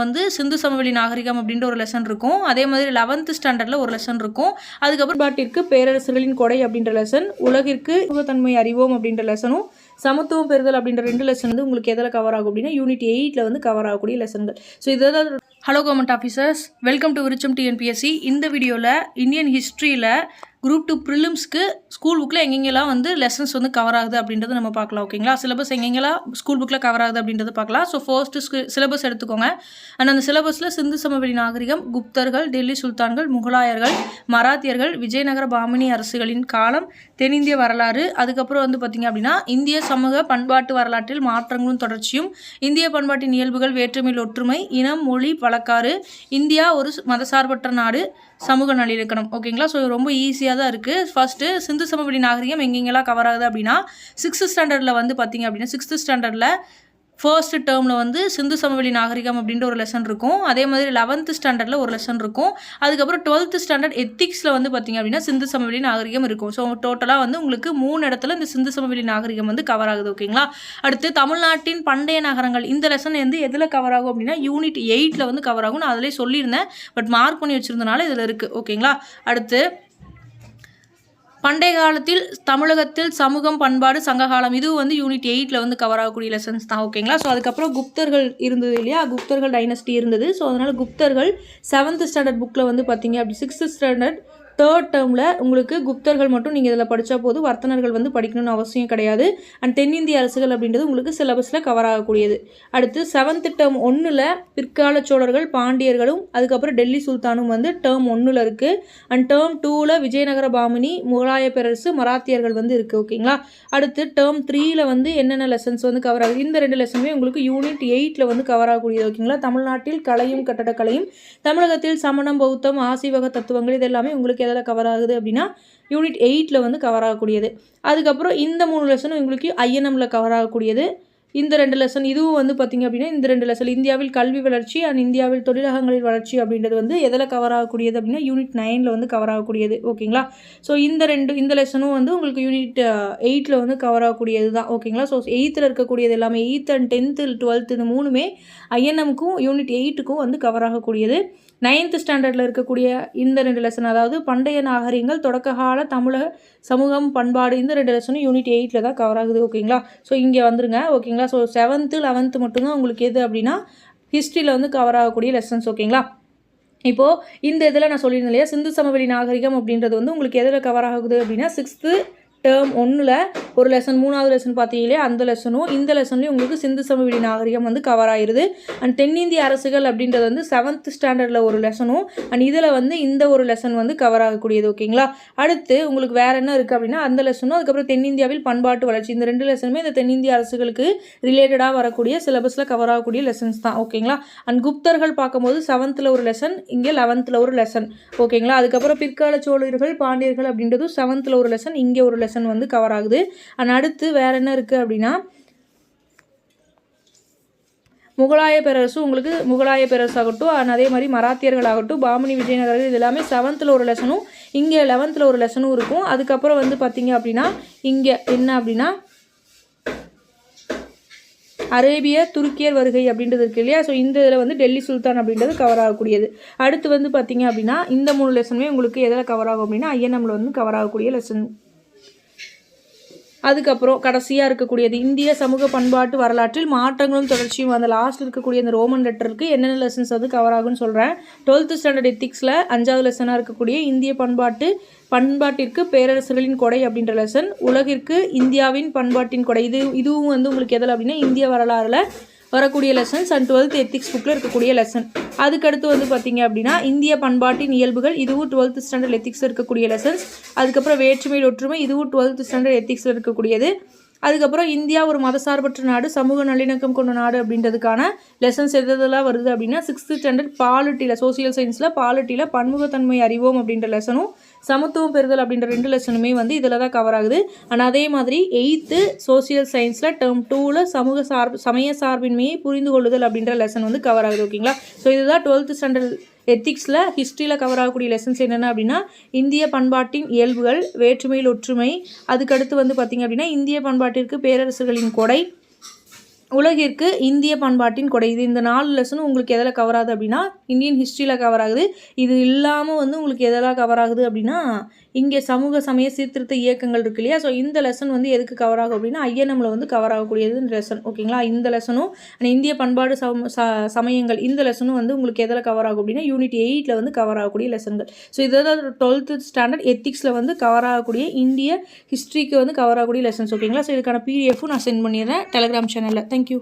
வந்து சிந்து சமவெளி நாகரிகம் அப்படின்ற ஒரு லெசன் இருக்கும். அதே மாதிரி 11th ஸ்டாண்டர்டில் ஒரு லெசன் இருக்கும். அதுக்கப்புறம் பாட்டிற்கு பேரரசுகளின் கொடை அப்படின்ற லெசன், உலகிற்கு தன்மை அறிவோம் அப்படின்ற லெசனும், சமத்துவம் பெறுதல் அப்படின்ற 2 லெசன் வந்து உங்களுக்கு எதில் கவர் ஆகும் அப்படின்னா யூனிட் 8 வந்து கவர் ஆகக்கூடிய லெசன்கள். ஸோ இதெல்லாம். Hello government officers, welcome to Virucham TNPSC. இந்த வீடியோவில் இந்தியன் ஹிஸ்ட்ரியில் குரூப் 2 ப்ரிலிம்ஸ்க்கு ஸ்கூல் புக்கில் எங்கெங்கெல்லாம் வந்து லெசன்ஸ் வந்து கவர் ஆகுது அப்படின்றத நம்ம பார்க்கலாம். ஓகேங்களா, சிலபஸ் எங்கெங்கெல்லாம் ஸ்கூல் புக்கில் கவர் ஆகுது அப்படின்றத பார்க்கலாம். ஸோ ஃபர்ஸ்ட்டு சிலபஸ் எடுத்துக்கோங்க. அண்ட் அந்த சிலபஸில் சிந்து சமவெளி நாகரிகம், குப்தர்கள், டெல்லி சுல்தான்கள், முகலாயர்கள், மராத்தியர்கள், விஜயநகர பாமினி அரசுகளின் காலம், தென்னிந்திய வரலாறு, அதுக்கப்புறம் வந்து பார்த்திங்க அப்படின்னா இந்திய சமூக பண்பாட்டு வரலாற்றில் மாற்றங்களும் தொடர்ச்சியும், இந்திய பண்பாட்டின் இயல்புகள், வேற்றுமையில் ஒற்றுமை, இனம், மொழி, வழக்காறு, இந்தியா ஒரு மதசார்பற்ற நாடு, சமூக நல்லிணக்கம். ஓகேங்களா, ஸோ ரொம்ப ஈஸியாக தான் இருக்குது. ஃபஸ்ட்டு சிந்து சமவெளி நாகரிகம் எங்கெங்கெல்லாம் கவர் ஆகுது அப்படின்னா 6th ஸ்டாண்டர்டில் வந்து பார்த்திங்க அப்படின்னா 6th ஸ்டாண்டர்டில் ஃபர்ஸ்ட் டேர்மில் வந்து சிந்து சமவெளி நாகரிகம் அப்படின்ற ஒரு லெசன் இருக்கும். அதே மாதிரி 11th ஸ்டாண்டர்டில் ஒரு லெசன் இருக்கும். அதுக்கப்புறம் 12th ஸ்டாண்டர்ட் எத்திக்ஸில் வந்து பார்த்திங்க அப்படின்னா சிந்து சமவெளி நாகரிகம் இருக்கும். ஸோ டோட்டலாக வந்து உங்களுக்கு 3 இடத்துல இந்த சிந்து சமவெளி நாகரிகம் வந்து கவர் ஆகுது. ஓகேங்களா, அடுத்து தமிழ்நாட்டின் பண்டைய நகரங்கள், இந்த லெசன் வந்து எதில் கவர் ஆகும் அப்படின்னா யூனிட் 8 வந்து கவர் ஆகும். நான் அதிலே சொல்லியிருந்தேன், பட் மார்க் பண்ணி வச்சுருந்தனால இதில் இருக்குது. ஓகேங்களா, அடுத்து பண்டைய காலத்தில் தமிழகத்தில் சமூகம், பண்பாடு, சங்ககாலம், இது வந்து யூனிட் 8 வந்து கவர் ஆகக்கூடிய லெசன்ஸ் தான். ஓகேங்களா, ஸோ அதுக்கப்புறம் குப்தர்கள் இருந்தது இல்லையா, குப்தர்கள் டைனஸ்டி இருந்தது. ஸோ அதனால் குப்தர்கள் 7th ஸ்டாண்டர்ட் புக்கில் வந்து பார்த்தீங்க அப்படி 6th ஸ்டாண்டர்ட் 3rd டேர்மில் உங்களுக்கு குப்தர்கள் மட்டும் நீங்கள் இதில் படித்தா போது, வர்த்தனர்கள் வந்து படிக்கணும்னு அவசியம் கிடையாது. அண்ட் தென்னிந்திய அரசுகள் அப்படின்றது உங்களுக்கு சிலபஸில் கவர் ஆகக்கூடியது. அடுத்து 7th டேர்ம் 1ல் பிற்கால சோழர்கள், பாண்டியர்களும், அதுக்கப்புறம் டெல்லி சுல்தானும் வந்து டேர்ம் 1ல் இருக்குது. அண்ட் டேர்ம் 2ல் விஜயநகர பாமினி, முகலாய பேரரசு, மராத்தியர்கள் வந்து இருக்குது. ஓகேங்களா, அடுத்து டேர்ம் 3ல் வந்து என்னென்ன லெசன்ஸ் வந்து கவர் ஆகுது, இந்த 2 லெசனுமே உங்களுக்கு யூனிட் 8 வந்து கவர் ஆகக்கூடியது. ஓகேங்களா, தமிழ்நாட்டில் கலையும் கட்டடக்கலையும், தமிழகத்தில் சமணம், பௌத்தம், ஆசீவக தத்துவங்கள், இது எல்லாமே உங்களுக்கு எதில் கவர் ஆகுது அப்படின்னா யூனிட் 8 வந்து கவர் ஆகக்கூடியது. அதுக்கப்புறம் இந்த 3 லெசனும் உங்களுக்கு ஐஎன்எம்ல கவர் ஆகக்கூடியது. இந்த 2 லெசன் இதுவும் வந்து பார்த்திங்க அப்படின்னா இந்த 2 லெசன் இந்தியாவில் கல்வி வளர்ச்சி அண்ட் இந்தியாவில் தொழிலகங்களின் வளர்ச்சி அப்படின்றது வந்து எதில் கவர் ஆகக்கூடியது அப்படின்னா யூனிட் 9 வந்து கவர் ஆகக்கூடியது. ஓகேங்களா, ஸோ இந்த லெசனும் வந்து உங்களுக்கு யூனிட் 8 வந்து கவர் ஆகக்கூடியது தான். ஓகேங்களா, ஸோ 8th இருக்கக்கூடியது எல்லாமே 8th and 10th 12th இந்த 3மே ஐஎன்எம்க்கும் யூனிட் 8க்கும் வந்து கவர் ஆகக்கூடியது. 9th ஸ்டாண்டர்டில் இருக்கக்கூடிய இந்த 2 லெசன், அதாவது பண்டைய நாகரிகங்கள், தொடக்ககால தமிழக சமூகம், பண்பாடு, இந்த 2 லெசனும் யூனிட் 8 தான் கவர் ஆகுது. ஓகேங்களா, ஸோ இங்கே வந்துருங்க. ஓகேங்களா, ஸோ 7th 11th மட்டும்தான் உங்களுக்கு எது அப்படின்னா ஹிஸ்ட்ரியில் வந்து கவர் ஆகக்கூடிய லெசன்ஸ். ஓகேங்களா, இப்போது இந்த இதில் நான் சொல்லியிருந்தேன் இல்லையா, சிந்து சமவெளி நாகரிகம் அப்படின்றது வந்து உங்களுக்கு எதில் கவர் ஆகுது அப்படின்னா 6th டேர்ம் 1ல் ஒரு லெசன், 3வது லெசன் பார்த்தீங்களே அந்த லெசனும், இந்த லெசன்லேயும் உங்களுக்கு சிந்து சமவெளி நாகரிகம் வந்து கவர் ஆகிருது. அண்ட் தென்னிந்திய அரசுகள் அப்படின்றது வந்து 7th ஸ்டாண்டர்டில் ஒரு லெசனும், அண்ட் இதில் வந்து இந்த ஒரு லெசன் வந்து கவர் ஆகக்கூடியது. ஓகேங்களா, அடுத்து உங்களுக்கு வேறு என்ன இருக்குது அப்படின்னா அந்த லெசனும், அதுக்கப்புறம் தென்னிந்தியாவில் பண்பாட்டு வளர்ச்சி, இந்த 2 லெசனுமே இந்த தென்னிந்திய அரசுகளுக்கு ரிலேட்டடாக வரக்கூடிய சிலபஸில் கவர் ஆகக்கூடிய லெசன்ஸ் தான். ஓகேங்களா, அண்ட் குப்தர்கள் பார்க்கும்போது 7th ஒரு லெசன், இங்கே 11th ஒரு லெசன். ஓகேங்களா, அதுக்கப்புறம் பிற்கால சோழர்கள், பாண்டியர்கள் அப்படின்றது 7th ஒரு லெசன், இங்கே ஒரு லெசன் வந்து கவர் ஆகுது. அண்ட் அடுத்து வேற என்ன இருக்கு அப்படின்னா முகலாய பேரரசு, உங்களுக்கு முகலாய பேரரசு ஆகட்டும், அண்ட் அதே மாதிரி மராத்தியர்கள் ஆகட்டும், பாமினி, விஜயநகர்கள், இது எல்லாமே 7th ஒரு லெசனும், இங்கே 11th ஒரு லெசனும் இருக்கும். அதுக்கப்புறம் வந்து பார்த்தீங்க அப்படின்னா இங்கே என்ன அப்படின்னா அரேபிய துருக்கியர் வருகை அப்படின்றது இருக்கு இல்லையா, ஸோ இந்த இதில் வந்து டெல்லி சுல்தான் அப்படின்றது கவர் ஆகக்கூடியது. அடுத்து வந்து பார்த்தீங்க அப்படின்னா இந்த 3 லெசனுமே உங்களுக்கு எதில் கவர் ஆகும் அப்படின்னா ஐஎன்எம்ல வந்து கவர் ஆகக்கூடிய லெசன். அதுக்கப்புறம் கடைசியாக இருக்கக்கூடியது இந்திய சமூக பண்பாட்டு வரலாற்றில் மாற்றங்களும் தொடர்ச்சியும், அந்த லாஸ்ட் இருக்கக்கூடிய அந்த ரோமன் லெட்டருக்கு என்னென்ன லெசன்ஸ் வந்து கவர் ஆகும்னு சொல்கிறேன். 12th ஸ்டாண்டர்ட் எத்திக்ஸில் 5வது லெசனாக இருக்கக்கூடிய இந்திய பண்பாட்டிற்கு பேரரசுகளின் கொடை அப்படின்ற லெசன், உலகிற்கு இந்தியாவின் பண்பாட்டின் கொடை, இதுவும் வந்து உங்களுக்கு எதில் அப்படின்னா இந்திய வரலாறில் வரக்கூடிய லெசன்ஸ். அண்ட் 12th எத்திக்ஸ் புக்கில் இருக்கக்கூடிய லெசன். அதுக்கடுத்து வந்து பார்த்திங்க அப்படின்னா இந்திய பண்பாட்டின் இயல்புகள், இதுவும் 12th ஸ்டாண்டர்ட் எத்திக்ஸில் இருக்கக்கூடிய லெசன்ஸ். அதுக்கப்புறம் வேற்றுமையில் ஒற்றுமை, இதுவும் 12th ஸ்டாண்டர்ட் எத்திக்ஸில் இருக்கக்கூடியது. அதுக்கப்புறம் இந்தியா ஒரு மதசார்பற்ற நாடு, சமூக நல்லிணக்கம் கொண்ட நாடு அப்படின்றதுக்கான லெசன்ஸ் எதெல்லாம் வருது அப்படின்னா 6th ஸ்டாண்டர்ட் பாலிட்டியில், சோசியல் சயின்ஸில் பாலிட்டியில் பன்முகத்தன்மை அறிவோம் அப்படின்ற லெசனும், சமத்துவம் பெறுதல் அப்படின்ற 2 லெசனுமே வந்து இதில் தான் கவர் ஆகுது. அண்ட் அதே மாதிரி 8th சோசியல் சயின்ஸில் டேர்ம் 2ல் சமய சார்பின்மையை புரிந்து கொள்ளுதல் அப்படின்ற லெசன் வந்து கவர் ஆகுது. ஓகேங்களா, ஸோ இதுதான் 12th ஸ்டாண்டர்ட் எத்திக்ஸில் ஹிஸ்ட்ரியில் கவர் ஆகக்கூடிய லெசன்ஸ் என்னென்ன அப்படின்னா இந்திய பண்பாட்டின் இயல்புகள், வேற்றுமையில் ஒற்றுமை, அதுக்கடுத்து வந்து பார்த்திங்க அப்படின்னா இந்திய பண்பாட்டிற்கு பேரரசுகளின் கொடை, உலகிற்கு இந்திய பண்பாட்டின் கொடை. இது இந்த 4 லெசனும் உங்களுக்கு எதில் கவர் ஆகுது அப்படின்னா இந்தியன் ஹிஸ்ட்ரியில் கவர் ஆகுது. இது இல்லாமல் வந்து உங்களுக்கு எதெல்லாம் கவர் ஆகுது அப்படின்னா இங்கே சமூக சமய சீர்திருத்த இயக்கங்கள் இருக்கு இல்லையா. ஸோ இந்த லெசன் வந்து எதுக்கு கவர் ஆகும் அப்படின்னா ஐஎன்எம்மில் வந்து கவர் ஆகக்கூடியது இந்த லெசன். ஓகேங்களா, இந்த லெசனும் இந்திய பண்பாடு சமயங்கள் இந்த லெசனும் வந்து உங்களுக்கு எதில் கவர் ஆகும் அப்படின்னா யூனிட் 8ல் வந்து கவர் ஆகக்கூடிய லெசன்கள். ஸோ இதாவது 12th ஸ்டாண்டர்ட் எத்திக்ஸில் வந்து கவர் ஆகக்கூடிய இந்திய ஹிஸ்ட்ரிக்கு வந்து கவர் ஆகக்கூடிய லெசன்ஸ். ஓகேங்களா, ஸோ இதுக்கான பிடிஎஃப்பும் நான் சென்ட் பண்ணிடுறேன் டெலிகிராம் சேனலில். தேங்க்யூ.